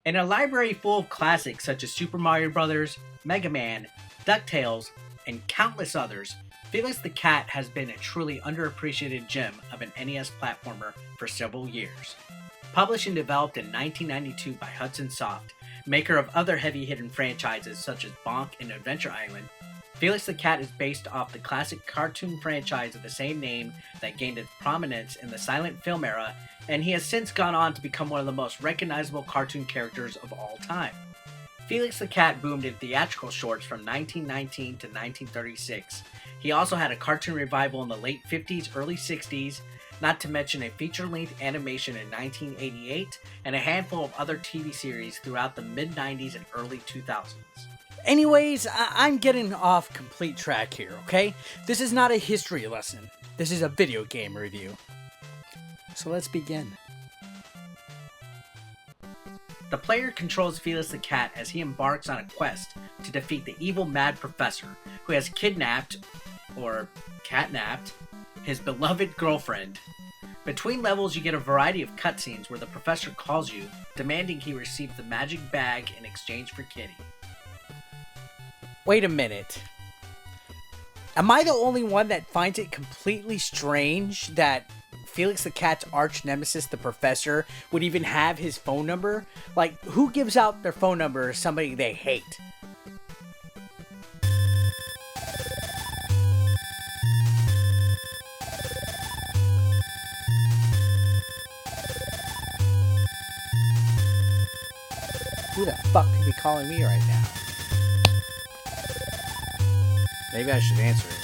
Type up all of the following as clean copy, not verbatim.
In a library full of classics such as Super Mario Bros., Mega Man, DuckTales, and countless others, Felix the Cat has been a truly underappreciated gem of an NES platformer for several years. Published and developed in 1992 by Hudson Soft, maker of other heavy-hitting franchises such as Bonk and Adventure Island, Felix the Cat is based off the classic cartoon franchise of the same name that gained its prominence in the silent film era, and he has since gone on to become one of the most recognizable cartoon characters of all time. Felix the Cat boomed in theatrical shorts from 1919 to 1936. He also had a cartoon revival in the late 50s, early 60s, not to mention a feature-length animation in 1988, and a handful of other TV series throughout the mid-90s and early 2000s. Anyways, I'm getting off complete track here, okay? This is not a history lesson. This is a video game review. So let's begin. The player controls Felix the Cat as he embarks on a quest to defeat the evil Mad Professor, who has kidnapped, or catnapped, his beloved girlfriend. Between levels, you get a variety of cutscenes where the professor calls you, demanding he receive the magic bag in exchange for Kitty. Wait a minute. Am I the only one that finds it completely strange that Felix the Cat's arch nemesis, the professor, would even have his phone number? Like, who gives out their phone number to somebody they hate? Who the fuck could be calling me right now? Maybe I should answer it.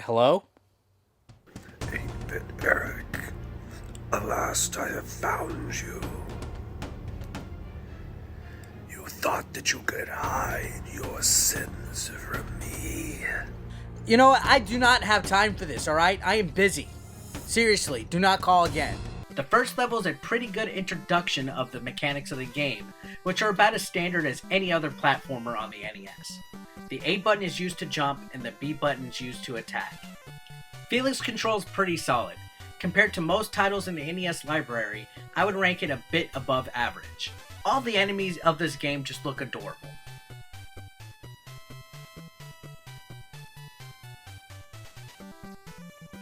Hello? 8-Bit Eric, alas, I have found you. You thought that you could hide your sins from me. You know what? I do not have time for this, alright? I am busy. Seriously, do not call again. The first level is a pretty good introduction of the mechanics of the game, which are about as standard as any other platformer on the NES. The A button is used to jump, and the B button is used to attack. Felix controls pretty solid. Compared to most titles in the NES library, I would rank it a bit above average. All the enemies of this game just look adorable.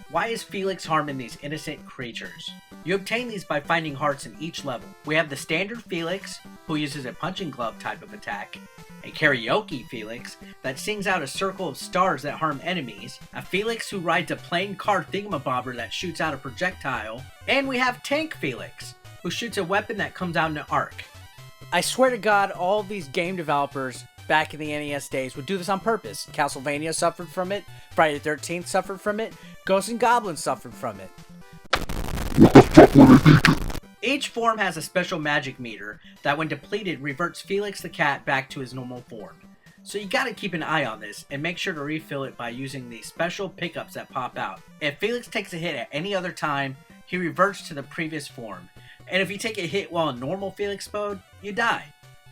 Why is Felix harming these innocent creatures? You obtain these by finding hearts in each level. We have the standard Felix, who uses a punching glove type of attack, a karaoke Felix that sings out a circle of stars that harm enemies, a Felix who rides a playing card thingamabobber that shoots out a projectile, and we have Tank Felix, who shoots a weapon that comes out in an arc. I swear to God, all these game developers back in the NES days would do this on purpose. Castlevania suffered from it, Friday the 13th suffered from it, Ghosts and Goblins suffered from it. Each form has a special magic meter that when depleted reverts Felix the Cat back to his normal form. So you gotta keep an eye on this and make sure to refill it by using these special pickups that pop out. If Felix takes a hit at any other time, he reverts to the previous form. And if you take a hit while in normal Felix mode, you die.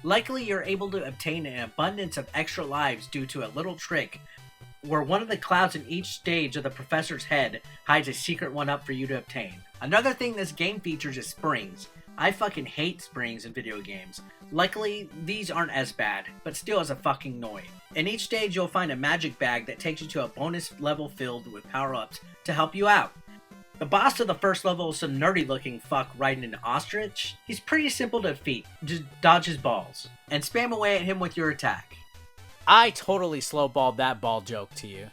Luckily, you're able to obtain an abundance of extra lives due to a little trick where one of the clouds in each stage of the professor's head hides a secret one-up for you to obtain. Another thing this game features is springs. I fucking hate springs in video games. Luckily, these aren't as bad, but still as a fucking annoying. In each stage, you'll find a magic bag that takes you to a bonus level filled with power-ups to help you out. The boss of the first level is some nerdy looking fuck riding an ostrich. He's pretty simple to defeat, just dodge his balls, and spam away at him with your attack. I totally slowballed that ball joke to you.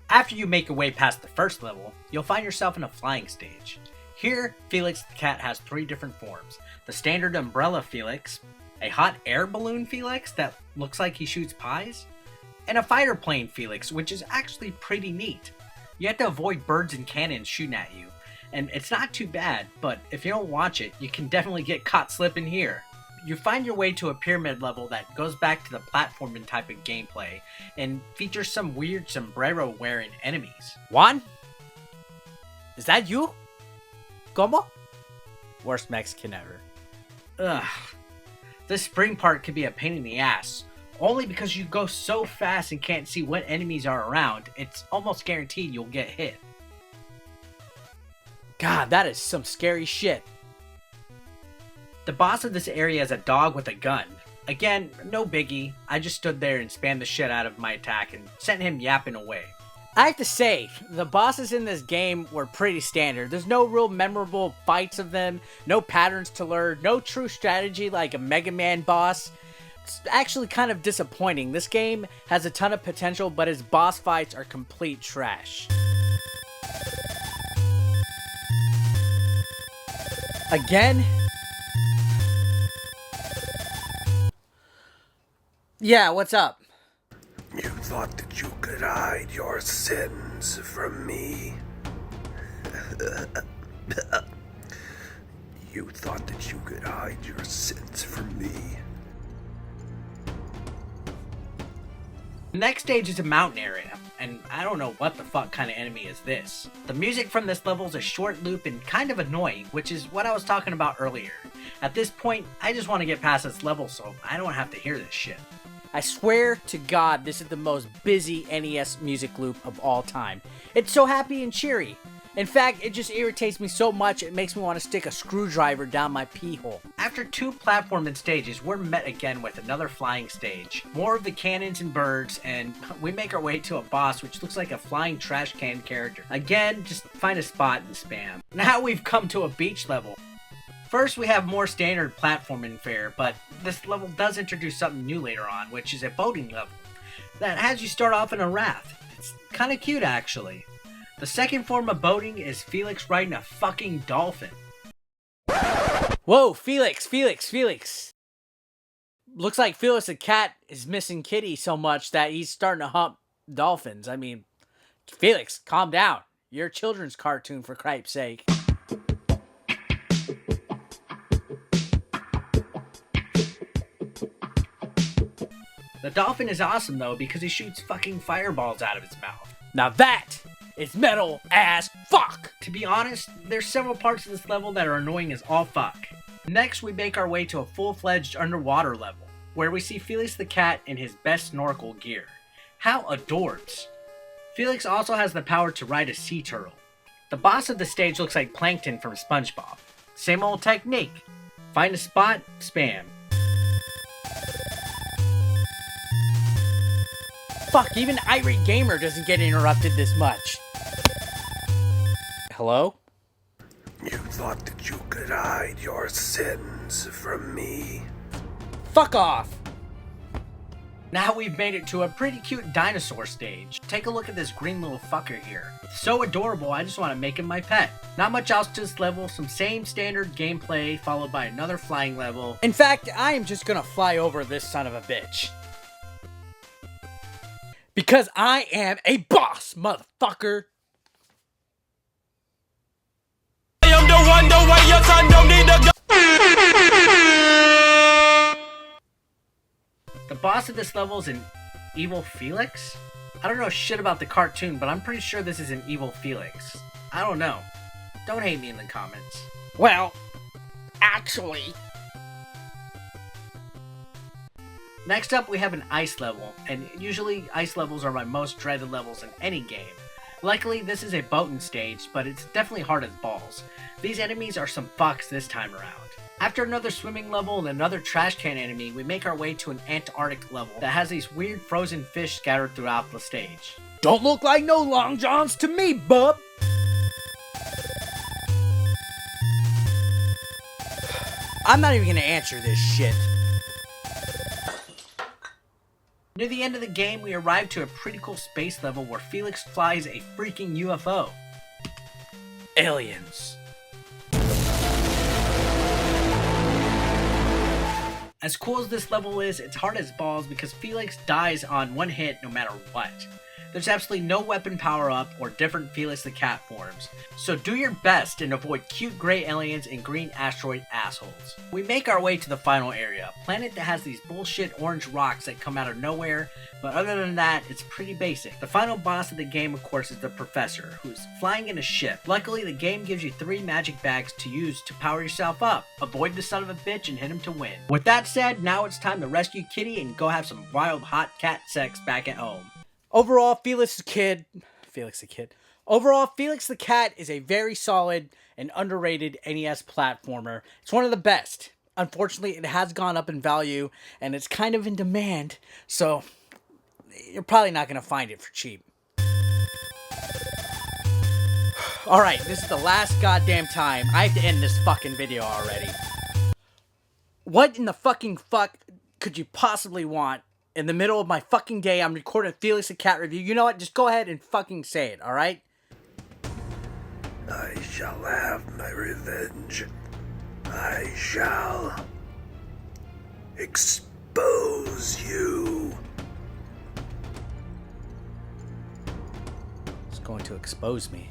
After you make your way past the first level, you'll find yourself in a flying stage. Here, Felix the Cat has 3 different forms. The standard umbrella Felix, a hot air balloon Felix that looks like he shoots pies, and a fighter plane Felix, which is actually pretty neat. You have to avoid birds and cannons shooting at you, and it's not too bad, but if you don't watch it, you can definitely get caught slipping here. You find your way to a pyramid level that goes back to the platforming type of gameplay, and features some weird sombrero-wearing enemies. Juan? Is that you? Como? Worst Mexican ever. Ugh. This spring part could be a pain in the ass. Only because you go so fast and can't see what enemies are around, it's almost guaranteed you'll get hit. God, that is some scary shit. The boss of this area is a dog with a gun. Again, no biggie. I just stood there and spammed the shit out of my attack and sent him yapping away. I have to say, the bosses in this game were pretty standard. There's no real memorable fights of them, no patterns to learn, no true strategy like a Mega Man boss. It's actually kind of disappointing. This game has a ton of potential, but its boss fights are complete trash. Again? Yeah, what's up? You thought that you could hide your sins from me. You thought that you could hide your sins from me. The next stage is a mountain area, and I don't know what the fuck kind of enemy is this. The music from this level is a short loop and kind of annoying, which is what I was talking about earlier. At this point, I just want to get past this level so I don't have to hear this shit. I swear to God, this is the most busy NES music loop of all time. It's so happy and cheery. In fact, it just irritates me so much it makes me want to stick a screwdriver down my pee hole. After 2 platforming stages, we're met again with another flying stage. More of the cannons and birds, and we make our way to a boss which looks like a flying trash can character. Again, just find a spot and spam. Now we've come to a beach level. First, we have more standard platforming fare, but this level does introduce something new later on, which is a boating level that has you start off in a raft. It's kind of cute, actually. The second form of boating is Felix riding a fucking dolphin. Whoa, Felix! Looks like Felix the cat is missing Kitty so much that he's starting to hump dolphins. I mean, Felix, calm down. You're a children's cartoon, for cripe's sake. The dolphin is awesome though because he shoots fucking fireballs out of his mouth. Now that is metal as fuck! To be honest, there's several parts of this level that are annoying as all fuck. Next, we make our way to a full-fledged underwater level, where we see Felix the cat in his best snorkel gear. How adorbs! Felix also has the power to ride a sea turtle. The boss of the stage looks like Plankton from SpongeBob. Same old technique. Find a spot, spam. Fuck, even Irate Gamer doesn't get interrupted this much. Hello? You thought that you could hide your sins from me. Fuck off! Now we've made it to a pretty cute dinosaur stage. Take a look at this green little fucker here. So adorable, I just want to make him my pet. Not much else to this level, some same standard gameplay, followed by another flying level. In fact, I am just gonna fly over this son of a bitch. Because I am a boss, motherfucker! I am the one, the way your son don't need to go. The boss of this level is an evil Felix? I don't know shit about the cartoon, but I'm pretty sure this is an evil Felix. I don't know. Don't hate me in the comments. Well, actually... Next up, we have an ice level, and usually ice levels are my most dreaded levels in any game. Luckily, this is a boating stage, but it's definitely hard as balls. These enemies are some fucks this time around. After another swimming level and another trash can enemy, we make our way to an Antarctic level that has these weird frozen fish scattered throughout the stage. Don't look like no long johns to me, bub! I'm not even gonna answer this shit. Near the end of the game, we arrive to a pretty cool space level where Felix flies a freaking UFO. Aliens. As cool as this level is, it's hard as balls because Felix dies on one hit no matter what. There's absolutely no weapon power-up or different Felix the Cat forms, so do your best and avoid cute gray aliens and green asteroid assholes. We make our way to the final area, a planet that has these bullshit orange rocks that come out of nowhere, but other than that, it's pretty basic. The final boss of the game, of course, is the Professor, who's flying in a ship. Luckily, the game gives you 3 magic bags to use to power yourself up. Avoid the son of a bitch and hit him to win. With that said, now it's time to rescue Kitty and go have some wild hot cat sex back at home. Overall, Felix the Kid. Overall, Felix the Cat is a very solid and underrated NES platformer. It's one of the best. Unfortunately, it has gone up in value, and it's kind of in demand, so you're probably not going to find it for cheap. Alright, this is the last goddamn time. I have to end this fucking video already. What in the fucking fuck could you possibly want in the middle of my fucking day? I'm recording a Felix the Cat review. You know what? Just go ahead and fucking say it, alright? I shall have my revenge. I shall expose you. It's going to expose me.